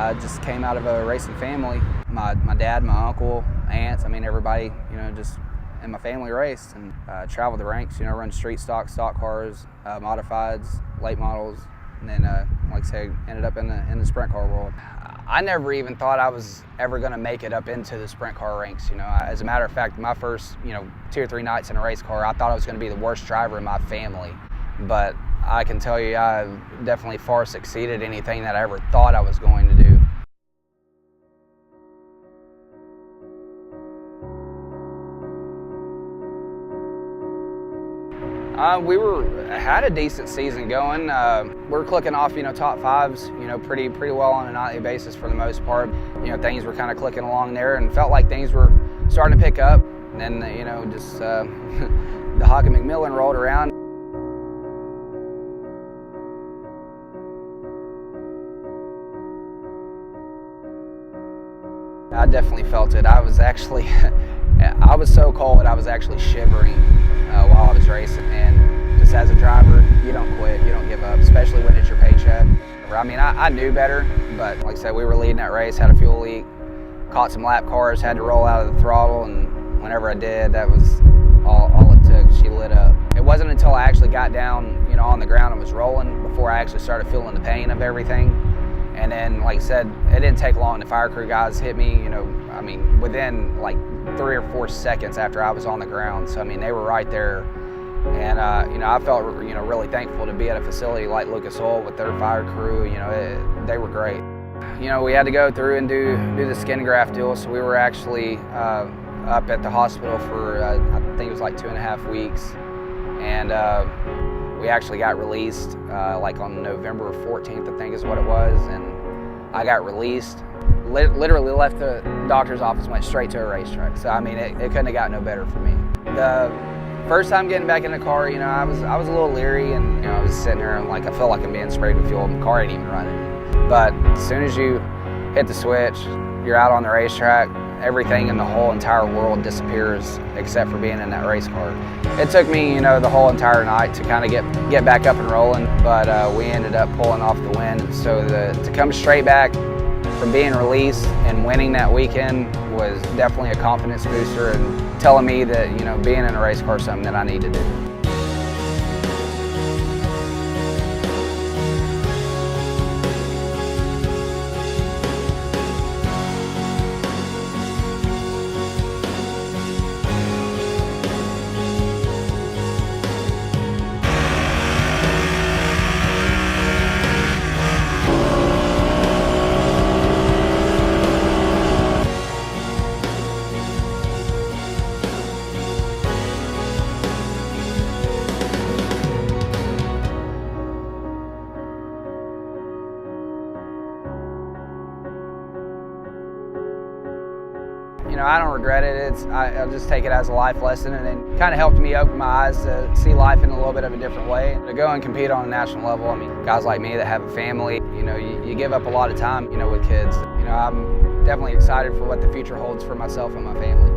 I just came out of a racing family. My dad, my uncle, aunts, I mean everybody, just in my family raced and traveled the ranks, run street stock cars, modifieds, late models, and then, like I say, ended up in the sprint car world. I never even thought I was ever going to make it up into the sprint car ranks. As a matter of fact, my first, 2 or 3 nights in a race car, I thought I was going to be the worst driver in my family. But I can tell you, I definitely far succeeded anything that I ever thought I was going to do. We had a decent season going. We're clicking off, top fives, pretty well on a nightly basis for the most part. Things were kind of clicking along there, and felt like things were starting to pick up. And then, the Hockett McMillin rolled around. I definitely felt it. I was actually, I was so cold I was actually shivering while I was racing. And just as a driver, you don't quit, you don't give up, especially when it's your paycheck. I mean, I knew better, but like I said, we were leading that race, had a fuel leak, caught some lap cars, had to roll out of the throttle, and whenever I did, that was all it took. She lit up. It wasn't until I actually got down, on the ground and was rolling before I actually started feeling the pain of everything. And then, like I said, it didn't take long. The fire crew guys hit me, I mean, within like 3 or 4 seconds after I was on the ground. So, I mean, they were right there. And, I felt, really thankful to be at a facility like Lucas Oil with their fire crew. They were great. We had to go through and do the skin graft deal. So we were actually up at the hospital for, I think it was like 2.5 weeks. And we actually got released like on November 14th, I think is what it was. And I got released, literally left the doctor's office, went straight to a racetrack. So, I mean, it couldn't have got no better for me. The first time getting back in the car, I was a little leery, and I was sitting there and like, I feel like I'm being sprayed with fuel and the car ain't even running. But as soon as you hit the switch, you're out on the racetrack, everything in the whole entire world disappears except for being in that race car. It took me, the whole entire night to kind of get back up and rolling, but we ended up pulling off the win. So to come straight back from being released and winning that weekend was definitely a confidence booster and telling me that, being in a race car is something that I need to do. I don't regret it. I'll just take it as a life lesson, and it kind of helped me open my eyes to see life in a little bit of a different way. To go and compete on a national level, I mean, guys like me that have a family, you give up a lot of time, with kids. I'm definitely excited for what the future holds for myself and my family.